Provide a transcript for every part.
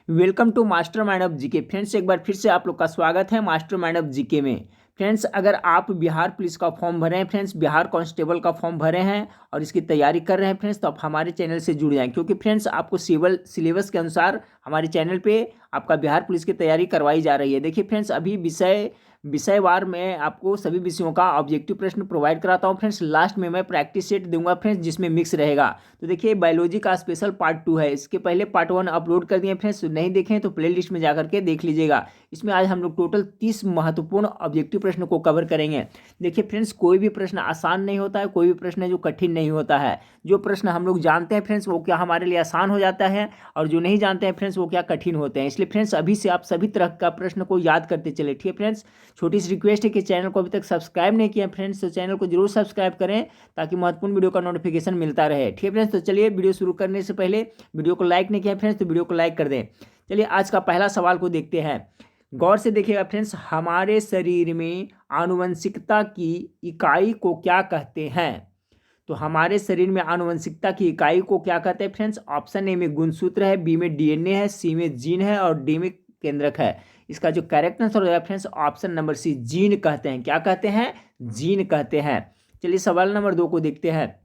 Welcome to master mind of GK. Friends, एक बार फिर से आप लोग का स्वागत है मास्टर माइंड ऑफ जीके में। फ्रेंड्स, अगर आप बिहार पुलिस का फॉर्म भरे हैं, फ्रेंड्स बिहार कांस्टेबल का फॉर्म भरे हैं और इसकी तैयारी कर रहे हैं फ्रेंड्स, तो आप हमारे चैनल से जुड़ जाएं, क्योंकि फ्रेंड्स आपको सिविल सिलेबस के अनुसार हमारे चैनल पे आपका बिहार पुलिस की तैयारी करवाई जा रही है। देखिए फ्रेंड्स, अभी विषयवार में आपको सभी विषयों का ऑब्जेक्टिव प्रश्न प्रोवाइड कराता हूं। फ्रेंड्स लास्ट में मैं प्रैक्टिस सेट दूंगा फ्रेंड्स, जिसमें मिक्स रहेगा। तो देखिए बायोलॉजी का स्पेशल पार्ट 2 है, इसके पहले पार्ट 1 अपलोड कर दिए फ्रेंड्स, नहीं देखें तो प्ले लिस्ट में जाकर के देख लीजिएगा। इसमें आज हम लोग टोटल 30 महत्वपूर्ण ऑब्जेक्टिव प्रश्न को कवर करेंगे। देखिए फ्रेंड्स, कोई भी प्रश्न आसान नहीं होता है, कोई भी प्रश्न है जो कठिन नहीं होता है। जो प्रश्न हम लोग जानते हैं फ्रेंड्स वो क्या हमारे लिए आसान हो जाता है, और जो नहीं जानते हैं फ्रेंड्स वो क्या कठिन होते हैं। इसलिए फ्रेंड्स अभी से आप सभी तरह का प्रश्न को याद करते चले। ठीक है फ्रेंड्स, छोटी सी रिक्वेस्ट है कि चैनल को अभी तक सब्सक्राइब नहीं किया फ्रेंड्स, तो चैनल को जरूर सब्सक्राइब करें ताकि महत्वपूर्ण वीडियो का नोटिफिकेशन मिलता रहे। ठीक है फ्रेंड्स, तो चलिए वीडियो शुरू करने से पहले वीडियो को लाइक नहीं किया फ्रेंड्स तो वीडियो को लाइक कर दें। चलिए आज का पहला सवाल को देखते हैं, गौर से देखिएगा फ्रेंड्स। हमारे शरीर में आनुवंशिकता की इकाई को क्या कहते हैं? तो हमारे शरीर में आनुवंशिकता की इकाई को क्या कहते हैं फ्रेंड्स? ऑप्शन ए में गुणसूत्र है, बी में डीएनए है, सी में जीन है और डी में केंद्रक है। इसका जो करेक्ट आंसर हो जाएगा friends option number C, gene कहते हैं। क्या कहते हैं? जीन कहते हैं। चलिए सवाल नंबर 2 को देखते हैं।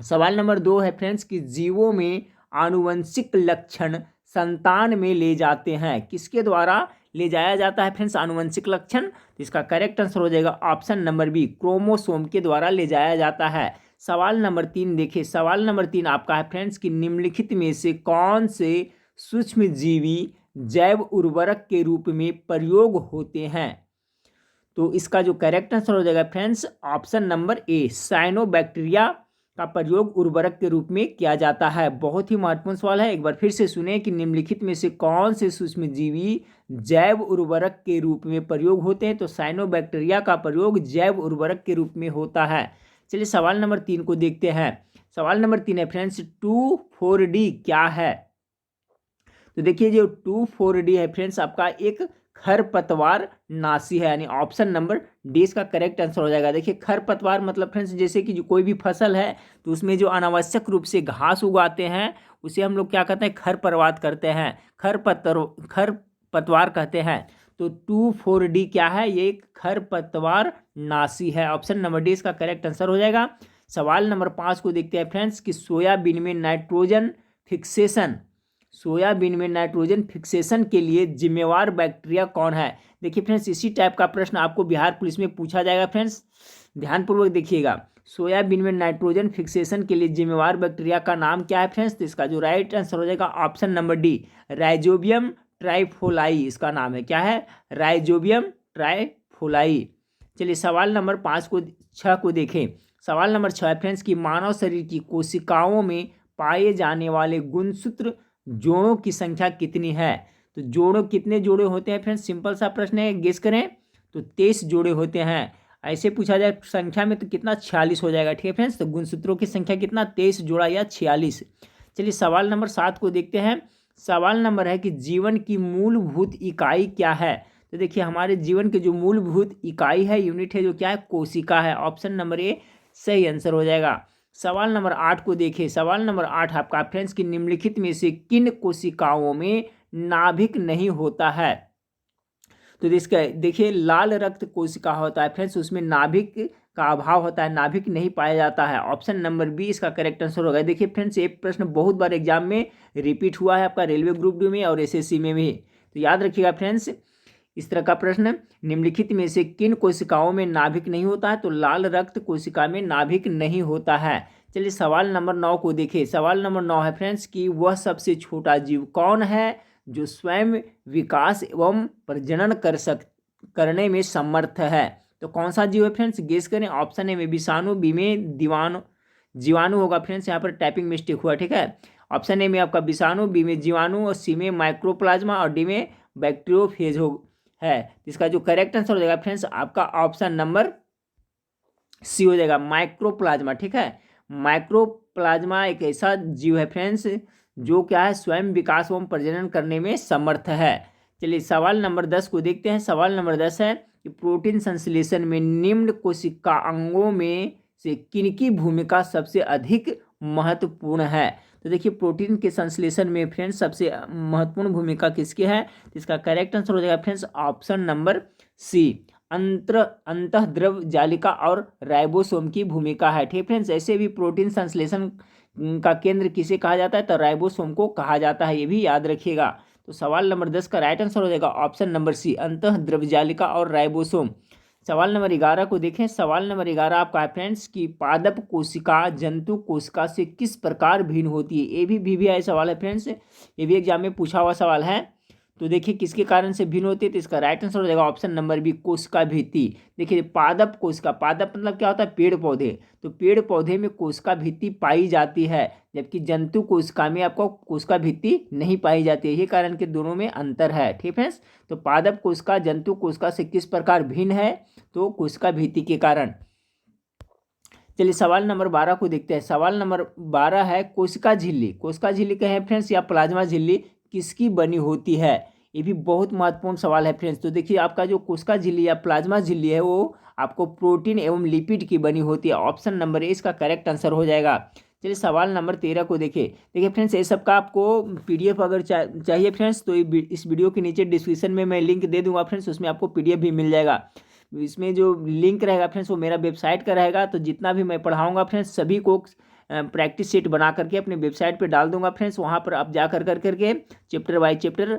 सवाल नंबर 2 है फ्रेंड्स कि जीवों में आनुवंशिक लक्षण संतान में ले जाते हैं, किसके द्वारा ले जाया जाता है फ्रेंड्स आनुवंशिक लक्षण? तो इसका करेक्ट आंसर हो जाएगा ऑप्शन नंबर बी, क्रोमोसोम के द्वारा ले जाया जाता है। सवाल नंबर 3 देखिए, सवाल नंबर 3 आपका है फ्रेंड्स कि निम्नलिखित में से कौन से सूक्ष्म जीवी जैव उर्वरक के रूप में प्रयोग होते हैं? तो इसका जो करेक्ट आंसर हो जाएगा friends option number A, cyanobacteria का प्रयोग उर्वरक के रूप में किया जाता है। बहुत ही महत्वपूर्ण सवाल है, एक बार फिर से सुने कि निम्नलिखित में से कौन से सूक्ष्म जीवी जैव उर्वरक के रूप में प्रयोग होते हैं? तो साइनोबैक्टीरिया का प्रयोग जैव उर्वरक के रूप में होता है। चलिए सवाल नंबर 3 को देखते हैं। सवाल नंबर 3 है फ्रेंड्स 2,4-D क्या है? तो देखिए जो 2,4-D है फ्रेंड्स आपका एक खरपतवार नाशी है, यानी ऑप्शन नंबर डी इसका करेक्ट आंसर हो जाएगा। देखिए खरपतवार मतलब फ्रेंड्स जैसे कि जो कोई भी फसल है तो उसमें जो अनावश्यक रूप से घास उगाते हैं उसे हम लोग क्या कहते हैं? खरपतवार करते हैं, खरपतवार कहते हैं। तो 2,4-D क्या है? ये एक खरपतवार नाशी है। ऑप्शन नंबर डी इसका करेक्ट आंसर हो जाएगा। सवाल नंबर 5 को देखते हैं फ्रेंड्स कि सोयाबीन में नाइट्रोजन फिक्सेशन के लिए जिम्मेवार बैक्टीरिया कौन है? देखिए फ्रेंड्स इसी टाइप का प्रश्न आपको बिहार पुलिस में पूछा जाएगा फ्रेंड्स, ध्यानपूर्वक देखिएगा। सोयाबीन में नाइट्रोजन फिक्सेशन के लिए जिम्मेवार बैक्टीरिया का नाम क्या है फ्रेंड्स? तो इसका जो राइट आंसर हो जाएगा option number D, rhizobium trifolii इसका नाम है। क्या है? Rhizobium trifolii. चलिए सवाल नंबर 6 को देखें। सवाल नंबर 6 फ्रेंड्स कि मानव शरीर की कोशिकाओं में पाए जाने वाले गुणसूत्र जोड़ों की संख्या कितनी है? तो जोड़ों कितने जोड़े होते हैं फ्रेंड्स? सिंपल सा प्रश्न है, गेस करें। तो 23 जोड़े होते हैं। ऐसे पूछा जाए संख्या में तो कितना? 46 हो जाएगा। ठीक है फ्रेंड्स, तो गुणसूत्रों की संख्या कितना? 23 जोड़ा या 46। चलिए सवाल नंबर 7 को देखते हैं। सवाल नंबर है कि जीवन की मूलभूत इकाई क्या है? तो देखिए हमारे जीवन की जो मूलभूत इकाई है, यूनिट है, जो क्या है? कोशिका है। ऑप्शन नंबर ए सही आंसर हो जाएगा। सवाल नंबर 8 को देखिए। सवाल नंबर 8 आपका फ्रेंड्स कि निम्नलिखित में से किन कोशिकाओं में नाभिक नहीं होता है? तो इसका देखिए लाल रक्त कोशिका होता है फ्रेंड्स, उसमें नाभिक का अभाव होता है, नाभिक नहीं पाया जाता है। ऑप्शन नंबर बी इसका करेक्ट आंसर होगा। देखिए फ्रेंड्स ये प्रश्न बहुत बार एग्जाम में रिपीट हुआ है, आपका रेलवे ग्रुप डी में और एसएससी में भी, तो याद रखिएगा फ्रेंड्स इस तरह का प्रश्न, निम्नलिखित में से किन कोशिकाओं में नाभिक नहीं होता है? तो लाल रक्त कोशिका में नाभिक नहीं होता है। चलिए सवाल नंबर 9 को देखिए। सवाल नंबर 9 है फ्रेंड्स कि वह सबसे छोटा जीव कौन है जो स्वयं विकास एवं प्रजनन करने में समर्थ है? तो कौन सा जीव है फ्रेंड्स? गेस करें। ऑप्शन ए में विषाणु, बी में जीवाणु होगा फ्रेंड्स, यहाँ पर टाइपिंग मिस्टेक हुआ। ठीक है, ऑप्शन ए में आपका विषाणु, बी में जीवाणु और सी में माइक्रोप्लाज्मा और डी में बैक्टीरियोफेज है। इसका जो करेक्ट आंसर हो जाएगा फ्रेंड्स आपका ऑप्शन नंबर सी हो जाएगा, माइक्रोप्लाज्मा। ठीक है, माइक्रोप्लाज्मा एक ऐसा जीव है फ्रेंड्स जो क्या है? स्वयं विकास एवं प्रजनन करने में समर्थ है। चलिए सवाल नंबर 10 को देखते हैं। सवाल नंबर 10 है कि प्रोटीन संश्लेषण में निम्न कोशिका अंगों में से किनकी भूमिका सबसे अधिक महत्वपूर्ण है? तो देखिए प्रोटीन के संश्लेषण में फ्रेंड्स सबसे महत्वपूर्ण भूमिका किसकी है, तो इसका करेक्ट आंसर हो जाएगा फ्रेंड्स ऑप्शन नंबर सी, अंतःद्रव जालिका और राइबोसोम की भूमिका है। ठीक फ्रेंड्स, ऐसे भी प्रोटीन संश्लेषण का केंद्र किसे कहा जाता है, तो राइबोसोम को कहा जाता है, ये भी याद रखिएगा। तो सवाल नंबर 10 का राइट आंसर हो जाएगा ऑप्शन नंबर सी, अंतःद्रव जालिका और राइबोसोम। सवाल नंबर 11 को देखें। सवाल नंबर 11 आपका है फ्रेंड्स कि पादप कोशिका जंतु कोशिका से किस प्रकार भिन्न होती है। ये भी VVI सवाल है फ्रेंड्स, ये भी एग्जाम में पूछा हुआ सवाल है। तो देखिए किसके कारण से भिन्न होती है, तो इसका राइट आंसर हो जाएगा ऑप्शन नंबर बी, कोशिका भित्ति। देखिए पादप कोशिका, पादप मतलब क्या होता है, पेड़ पौधे, तो पेड़ पौधे में कोशिका भित्ति पाई जाती है, जबकि जंतु कोशिका में आपको कोशिका भित्ति नहीं पाई जाती है। ये कारण के दोनों में अंतर है। ठीक है, तो पादप कोशिका जंतु कोशिका से किस प्रकार भिन्न है, तो कोशिका भित्ति के कारण। चलिए सवाल नंबर 12 को देखते हैं। सवाल नंबर 12 है कोशिका झिल्ली। कोशिका झिल्ली कहे फ्रेंड्स या प्लाज्मा झिल्ली किसकी बनी होती है, ये भी बहुत महत्वपूर्ण सवाल है फ्रेंड्स। तो देखिए आपका जो कोशिका झिल्ली या प्लाज्मा झिल्ली है वो आपको प्रोटीन एवं लिपिड की बनी होती है। ऑप्शन नंबर ए इसका करेक्ट आंसर हो जाएगा। चलिए सवाल नंबर 13 को देखिए फ्रेंड्स, ये सब का आपको PDF अगर चाहिए फ्रेंड्स तो इस वीडियो के नीचे डिस्क्रिप्शन में मैं लिंक दे दूंगा फ्रेंड्स, उसमें आपको PDF भी मिल जाएगा। इसमें जो लिंक रहेगा फ्रेंड्स वो मेरा वेबसाइट का रहेगा। तो जितना भी मैं पढ़ाऊंगा फ्रेंड्स सभी को प्रैक्टिस शीट बना करके अपने वेबसाइट पे डाल दूंगा फ्रेंड्स, वहाँ पर आप जा करके chapter by chapter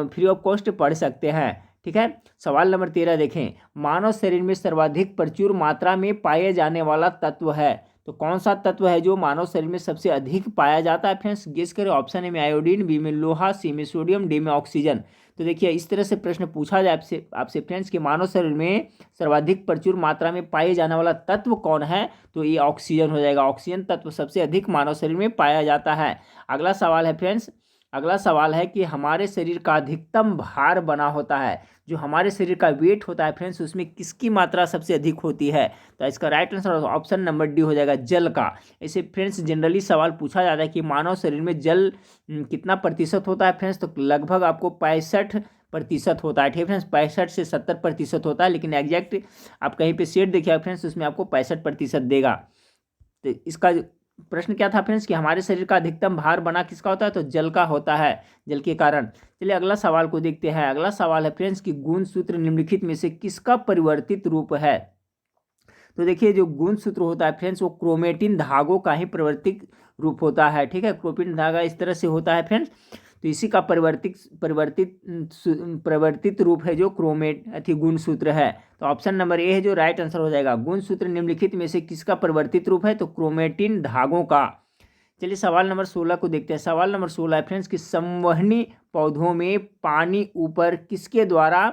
free of cost पढ़ सकते हैं। ठीक है, सवाल नंबर 13 देखें। मानव शरीर में सर्वाधिक प्रचुर मात्रा में पाए जाने वाला तत्व है, तो कौन सा तत्व है जो मानव शरीर में सबसे अधिक पाया जाता है फ्रेंड्स, गेस करें। ऑप्शन ए में आयोडीन, बी में लोहा, सी में सोडियम, डी में ऑक्सीजन। तो देखिए इस तरह से प्रश्न पूछा जाए आपसे फ्रेंड्स कि मानव शरीर में सर्वाधिक प्रचुर मात्रा में पाए जाने वाला तत्व कौन है, तो ये ऑक्सीजन हो जाएगा। ऑक्सीजन तत्व सबसे अधिक मानव शरीर में पाया जाता है। अगला सवाल है फ्रेंड्स, अगला सवाल है कि हमारे शरीर का अधिकतम भार बना होता है, जो हमारे शरीर का वेट होता है फ्रेंड्स उसमें किसकी मात्रा सबसे अधिक होती है, तो इसका right answer option number D हो जाएगा, जल का। ऐसे फ्रेंड्स जनरली सवाल पूछा जाता है कि मानव शरीर में जल कितना प्रतिशत होता है फ्रेंड्स, तो लगभग आपको 65% होता है। ठीक है फ्रेंड्स, 65 से 70% होता है, लेकिन एग्जैक्ट आप कहीं पे सेट देखिएगा फ्रेंड्स उसमें आपको 65% देगा। तो इसका प्रश्न क्या था फ्रेंड्स कि हमारे शरीर का अधिकतम भार बना किसका होता है, तो जल का होता है, जल के कारण। चलिए अगला सवाल को देखते हैं। अगला सवाल है फ्रेंड्स कि गुणसूत्र निम्नलिखित में से किसका परिवर्तित रूप है। तो देखिए जो गुणसूत्र होता है फ्रेंड्स वो क्रोमेटिन धागों का ही परिवर्तित रूप होता है। ठीक है, क्रोमेटिन धागा इस तरह से होता है फ्रेंड्स, तो इसी का परिवर्तित रूप है जो गुणसूत्र है। तो ऑप्शन नंबर ए है जो राइट आंसर हो जाएगा। गुणसूत्र निम्नलिखित में से किसका परिवर्तित रूप है, तो क्रोमेटिन धागों का। चलिए सवाल नंबर 16 को देखते हैं। सवाल नंबर 16 है फ्रेंड्स कि संवहनी पौधों में पानी ऊपर किसके द्वारा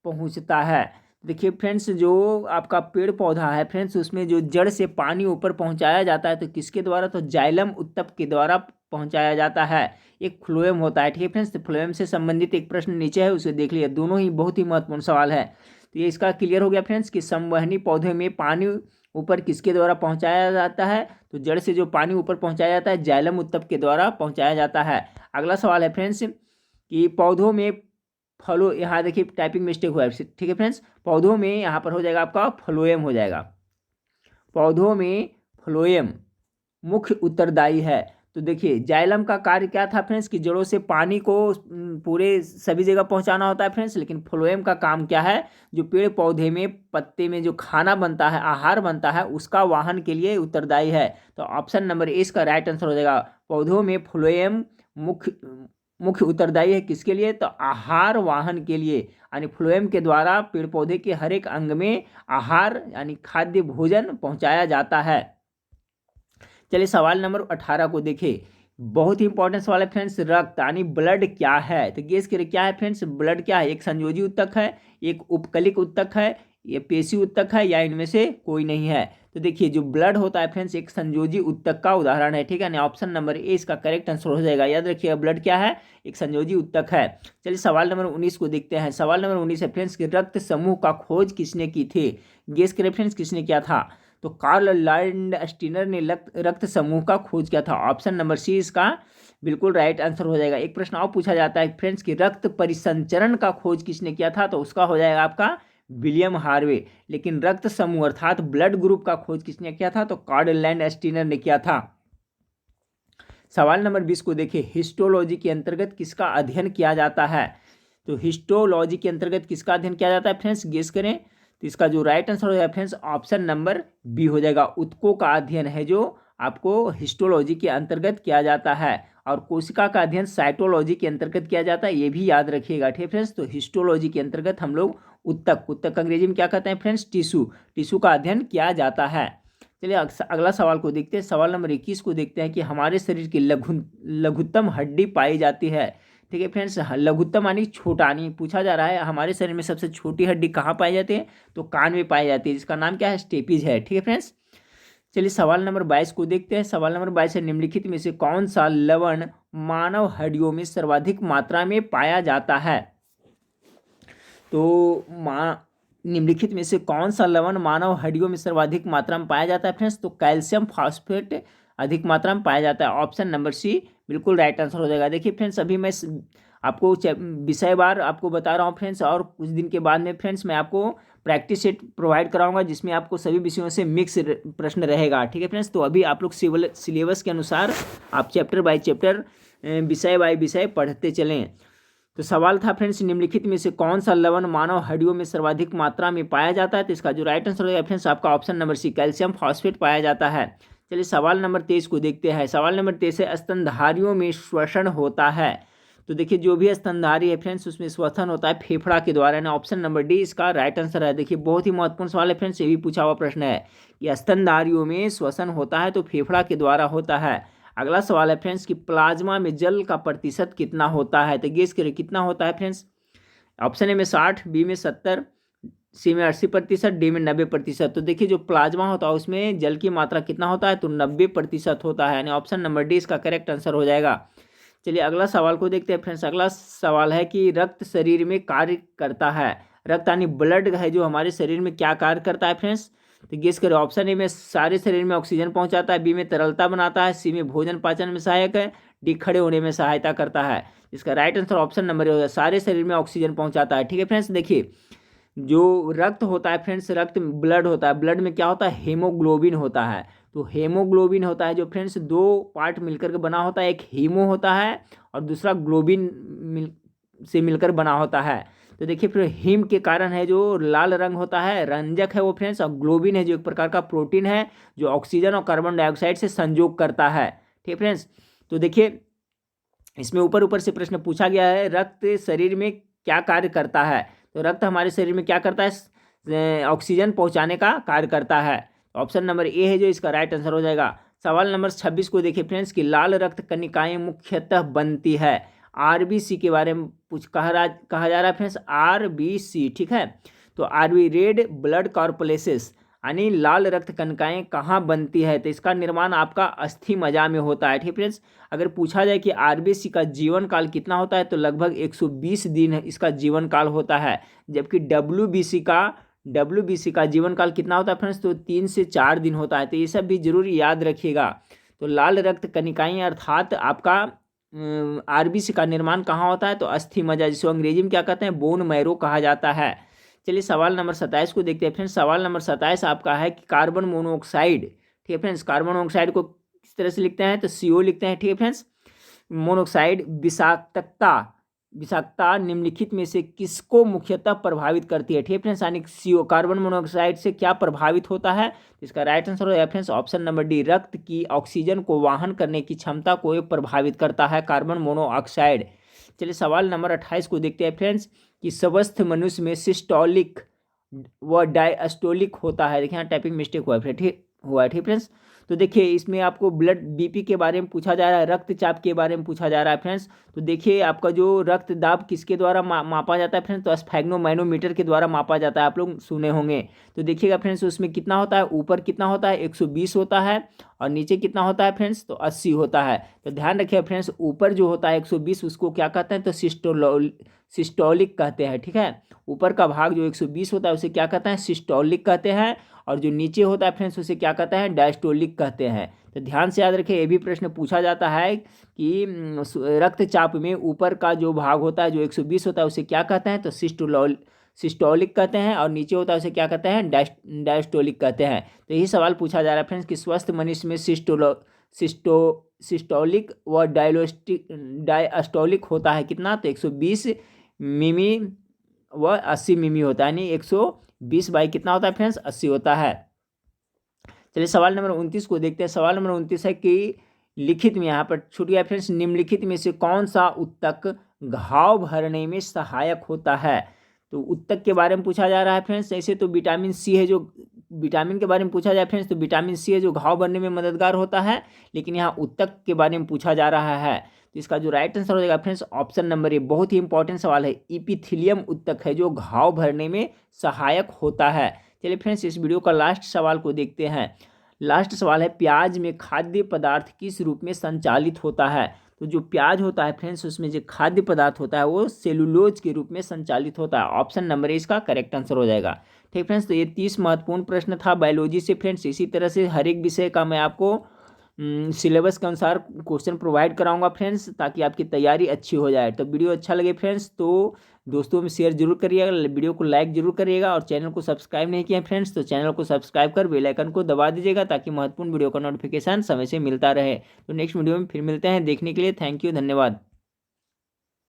पहुंचता है। देखिए फ्रेंड्स जो आपका पेड़ पौधा है फ्रेंड्स उसमें जो जड़ से पानी ऊपर पहुंचाया जाता है तो किसके द्वारा, तो जाइलम उत्तक के द्वारा पहुंचाया जाता है। एक फ्लोएम होता है। ठीक है फ्रेंड्स, तो फ्लोएम से संबंधित एक प्रश्न नीचे है उसे देख लिया, दोनों ही बहुत ही महत्वपूर्ण सवाल है। तो ये इसका क्लियर हो गया फ्रेंड्स कि संवहनी पौधे में पानी ऊपर किसके द्वारा पहुंचाया जाता है, तो जड़ से जो पानी ऊपर पहुंचाया जाता है जाइलम उत्तक के द्वारा पहुंचाया जाता है। अगला सवाल है फ्रेंड्स कि पौधों में फलो, यहाँ देखिए टाइपिंग मिस्टेक हुआ है। ठीक है फ्रेंड्स, पौधों में यहाँ पर हो जाएगा आपका फ्लोएम हो जाएगा। पौधों में फ्लोएम मुख्य उत्तरदायी है। तो देखिए जाइलम का कार्य क्या था फ्रेंड्स कि जड़ों से पानी को पूरे सभी जगह पहुंचाना होता है फ्रेंड्स, लेकिन फ्लोएम का काम क्या है, जो पेड़ पौधे में पत्ते में जो खाना बनता है, आहार बनता है, उसका वाहन के लिए उत्तरदायी है। तो ऑप्शन नंबर ए इसका राइट आंसर हो जाएगा। पौधों में फ्लोएम मुख्य उत्तरदायी है किसके लिए, तो आहार वाहन के लिए, यानी फ्लोएम के द्वारा पेड़ पौधे के हर एक अंग में आहार यानी खाद्य भोजन पहुंचाया जाता है। चलिए सवाल नंबर 18 को देखिए, बहुत ही इंपॉर्टेंट सवाल है फ्रेंड्स। रक्त यानी ब्लड क्या है, तो गेस करिए क्या है फ्रेंड्स, ब्लड क्या है, एक संयोजी उत्तक है, एक उपकलिक उत्तक है, ये पेशी उत्तक है, या इनमें से कोई नहीं है। तो देखिए जो ब्लड होता है फ्रेंड्स एक संयोजी उत्तक का उदाहरण है। ठीक है ना, ऑप्शन नंबर ए इसका करेक्ट आंसर हो जाएगा। याद रखिएगा ब्लड क्या है, एक संयोजी उत्तक है। चलिए सवाल नंबर 19 को देखते हैं। सवाल नंबर 19 है फ्रेंड्स कि रक्त समूह का खोज किसने की थी, गेस करें फ्रेंड्स किसने किया था, तो कार्ल लैंडस्टीनर ने रक्त समूह का खोज किया था। ऑप्शन नंबर सी इसका बिल्कुल राइट आंसर हो जाएगा। एक प्रश्न और पूछा जाता है फ्रेंड्स कि रक्त परिसंचरण का खोज किसने किया था, तो उसका हो जाएगा आपका विलियम हार्वे। लेकिन रक्त समूह अर्थात ब्लड ग्रुप का खोज किसने किया था, तो कार्ल लैंडस्टीनर ने किया था। सवाल नंबर 20 को देखिए, हिस्टोलॉजी के अंतर्गत किसका अध्ययन किया जाता है? तो हिस्टोलॉजी के अंतर्गत किसका अध्ययन किया जाता है फ्रेंड्स, गेस करें। तो इसका जो राइट आंसर हो जाएगा फ्रेंड्स ऑप्शन नंबर बी हो जाएगा। ऊतकों का अध्ययन है जो आपको हिस्टोलॉजी के अंतर्गत किया जाता है, और कोशिका का अध्ययन साइटोलॉजी के अंतर्गत किया जाता है, ये भी याद रखिएगा, ठीक है फ्रेंड्स। तो हिस्टोलॉजी के अंतर्गत हम लोग ऊतक अंग्रेजी में क्या कहते हैं फ्रेंड्स, टिश्यू का अध्ययन किया जाता है। चलिए अगला सवाल को देखते हैं। सवाल नंबर 21 को देखते हैं कि हमारे शरीर की लघुत्तम हड्डी पाई जाती है। ठीक है फ्रेंड्स, लघुत्तम यानी छोटा, यानी पूछा जा रहा है हमारे शरीर में सबसे छोटी हड्डी कहाँ पाई जाती है, तो कान में पाई जाती है, जिसका नाम क्या है, स्टेपिज है। ठीक है फ्रेंड्स, चलिए सवाल नंबर 22 को देखते हैं। सवाल नंबर 22 है, निम्नलिखित में से कौन सा लवण मानव हड्डियों में सर्वाधिक मात्रा में पाया जाता है? तो निम्नलिखित में से कौन सा लवण मानव हड्डियों में सर्वाधिक मात्रा में पाया जाता है फ्रेंड्स? तो कैल्शियम फॉस्फेट अधिक मात्रा में पाया जाता है। ऑप्शन नंबर सी बिल्कुल राइट आंसर हो जाएगा। देखिए फ्रेंड्स, अभी मैं आपको विषय बार आपको बता रहा हूँ फ्रेंड्स, और कुछ दिन के बाद में फ्रेंड्स मैं आपको प्रैक्टिस सेट प्रोवाइड कराऊंगा, जिसमें आपको सभी विषयों से मिक्स प्रश्न रहेगा। ठीक है फ्रेंड्स, तो अभी आप लोग सिलेबस के अनुसार आप चैप्टर बाय चैप्टर, विषय बाय विषय पढ़ते चलें। तो सवाल था फ्रेंड्स, निम्नलिखित में से कौन सा लवण मानव हड्डियों में सर्वाधिक मात्रा में पाया जाता है? तो इसका जो राइट आंसर होगा फ्रेंड्स आपका option number C, calcium phosphate पाया जाता है। चलिए सवाल नंबर 23 को देखते हैं। सवाल नंबर 23 है, स्तनधारियों में श्वसन होता है। तो देखिए जो भी स्तनधारी है फ्रेंड्स उसमें श्वसन होता है फेफड़ा के द्वारा, यानी ऑप्शन नंबर डी इसका राइट आंसर है। देखिए बहुत ही महत्वपूर्ण सवाल है फ्रेंड्स, ये भी पूछा हुआ प्रश्न है कि स्तनधारियों में श्वसन होता है तो फेफड़ा के द्वारा होता है। अगला सवाल है फ्रेंड्स कि प्लाज्मा में जल का प्रतिशत कितना होता है? तो गेस करिए कितना होता है फ्रेंड्स। ऑप्शन ए में 60, बी में 70, सी में 80%, डी में 90%। तो देखिए जो प्लाज्मा होता है उसमें जल की मात्रा कितना होता है, तो 90% होता है, यानी ऑप्शन नंबर डी इसका करेक्ट आंसर हो जाएगा। चलिए अगला सवाल को देखते हैं फ्रेंड्स। अगला सवाल है कि रक्त शरीर में कार्य करता है। रक्त यानी ब्लड है जो हमारे शरीर में क्या कार्य करता है फ्रेंड्स? तो गेस करें। ऑप्शन ए में सारे शरीर में ऑक्सीजन पहुंचाता है, बी में तरलता बनाता है, सी में भोजन पाचन में सहायक है, डी खड़े होने में सहायता करता है। इसका right answer option number A होगा, सारे शरीर में ऑक्सीजन पहुंचाता है। ठीक है फ्रेंड्स, देखिए जो रक्त होता है फ्रेंड्स, रक्त ब्लड होता है, ब्लड में क्या होता है, हेमोग्लोबिन होता है। तो हेमोग्लोबिन होता है जो फ्रेंड्स दो पार्ट मिलकर के बना होता है, एक हीमो होता है और दूसरा ग्लोबिन से मिलकर बना होता है। तो देखिए फिर हीम के कारण है जो लाल रंग होता है, रंजक है वो फ्रेंड्स, और ग्लोबिन है जो एक प्रकार का प्रोटीन है जो ऑक्सीजन और कार्बन डाइऑक्साइड से संयोग करता है। ठीक है फ्रेंड्स, तो देखिए इसमें ऊपर से प्रश्न पूछा गया है, रक्त शरीर में क्या कार्य करता है? तो रक्त हमारे शरीर में क्या करता है, ऑक्सीजन पहुंचाने का कार्य करता है। ऑप्शन नंबर ए है जो इसका राइट आंसर हो जाएगा। सवाल नंबर 26 को देखिए फ्रेंड्स कि लाल रक्त कणिकाएं मुख्यतः बनती है। आरबीसी के बारे में कहा जा रहा है फ्रेंड्स, आरबीसी। ठीक है, तो आरबी रेड ब्लड कॉर्पलेसेस यानी लाल रक्त कणिकाएं कहाँ बनती है? तो इसका निर्माण आपका अस्थि मज्जा में होता है। ठीक फ्रेंड्स, अगर पूछा जाए कि आरबीसी का जीवन काल कितना होता है तो लगभग 120 दिन इसका जीवन काल होता है, जबकि डब्ल्यूबीसी का जीवन काल कितना होता है फ्रेंड्स, तो 3 से 4 दिन होता है। तो ये सब भी जरूर याद रखिएगा। तो लाल रक्त कणिकाएं अर्थात आपका आरबीसी का निर्माण कहाँ होता है, तो अस्थि मज्जा, जिसको अंग्रेजी में क्या कहते हैं, बोन मैरो कहा जाता है। चलिए सवाल नंबर 27 को देखते हैं फ्रेंड्स। सवाल नंबर 27 आपका है कि कार्बन मोनोऑक्साइड, ठीक है फ्रेंड्स, कार्बन मोनोऑक्साइड को किस तरह से लिखते हैं, तो CO लिखते हैं। ठीक है फ्रेंड्स, मोनोऑक्साइड विषाक्तता निम्नलिखित में से किसको मुख्यतः प्रभावित करती है? ठीक है फ्रेंड्स, यानी CO कार्बन मोनोऑक्साइड से क्या प्रभावित होता है? इसका राइट आंसर हो फ्रेंड्स ऑप्शन नंबर डी, रक्त की ऑक्सीजन को वाहन करने की क्षमता को प्रभावित करता है कार्बन मोनोऑक्साइड। चलिए सवाल नंबर 28 को देखते हैं फ्रेंड्स कि स्वस्थ मनुष्य में सिस्टोलिक व डायस्टोलिक होता है। देखिए यहाँ टाइपिंग मिस्टेक हुआ है, ठीक फ्रेंड्स। तो देखिए इसमें आपको ब्लड बीपी के बारे में पूछा जा रहा है, रक्तचाप के बारे में पूछा जा रहा है फ्रेंड्स। तो देखिए आपका जो रक्त दाब किसके द्वारा मापा जाता है फ्रेंड्स, तो स्फैग्नोमाइनोमीटर के द्वारा मापा जाता है, आप लोग सुने होंगे। तो देखिएगा फ्रेंड्स उसमें कितना होता है, ऊपर कितना होता है 120 होता है और नीचे कितना होता है फ्रेंड्स, तो 80 होता है। तो ध्यान रखिए फ्रेंड्स, ऊपर जो होता है 120 उसको क्या कहते हैं, तो सिस्टोलिक कहते हैं। ठीक है, ऊपर का भाग जो 120 होता है उसे क्या कहते हैं, सिस्टोलिक कहते हैं, और जो नीचे होता है फ्रेंड्स उसे क्या कहते हैं, डायस्टोलिक कहते हैं। तो ध्यान से याद रखिए, ये भी प्रश्न पूछा जाता है कि रक्तचाप में ऊपर का जो भाग होता है जो 120 होता है उसे क्या कहते हैं, तो सिस्टोलिक कहते हैं, और नीचे होता है उसे क्या कहते हैं, डायस्टोलिक कहते हैं। तो यही सवाल पूछा जा रहा है फ्रेंड्स कि स्वस्थ मनुष्य में सिस्टोलिक व डायस्टोलिक होता है कितना, तो 120 मिमी व 80 मिमी होता है, यानी 120 बाई कितना होता है फ्रेंड्स, 80 होता है। चलिए सवाल नंबर 29 को देखते हैं। सवाल नंबर 29 है कि लिखित में, यहाँ पर छूट गया फ्रेंड्स, निम्नलिखित में से कौन सा उत्तक घाव भरने में सहायक होता है। तो उत्तक के बारे में पूछा जा रहा है फ्रेंड्स। ऐसे तो विटामिन सी है, जो विटामिन के बारे में पूछा जाए फ्रेंड्स तो विटामिन सी है जो घाव भरने में मददगार होता है, लेकिन यहाँ उत्तक के बारे में पूछा जा रहा है। तो इसका जो राइट आंसर हो जाएगा फ्रेंड्स ऑप्शन नंबर ए। बहुत ही इंपॉर्टेंट सवाल है। इपिथीलियम उत्तक है जो घाव भरने में सहायक होता है। चलिए फ्रेंड्स इस वीडियो का लास्ट सवाल को देखते हैं। लास्ट सवाल है, प्याज में खाद्य पदार्थ किस रूप में संचालित होता है। तो जो प्याज होता है फ्रेंड्स उसमें जो खाद्य पदार्थ होता है वो सेलुलोज के रूप में संचालित होता है। ऑप्शन नंबर ए इसका करेक्ट आंसर हो जाएगा। ठीक फ्रेंड्स, तो ये 30 महत्वपूर्ण प्रश्न था बायोलॉजी से फ्रेंड्स। इसी तरह से हर एक विषय का मैं आपको सिलेबस के अनुसार क्वेश्चन प्रोवाइड कराऊंगा फ्रेंड्स, ताकि आपकी तैयारी अच्छी हो जाए। तो वीडियो अच्छा लगे फ्रेंड्स तो दोस्तों में शेयर जरूर करिएगा, वीडियो को लाइक जरूर करिएगा, और चैनल को सब्सक्राइब नहीं किया फ्रेंड्स तो चैनल को सब्सक्राइब कर बेल आइकन को दबा दीजिएगा, ताकि महत्वपूर्ण वीडियो का नोटिफिकेशन समय से मिलता रहे। तो नेक्स्ट वीडियो में फिर मिलते हैं। देखने के लिए थैंक यू, धन्यवाद।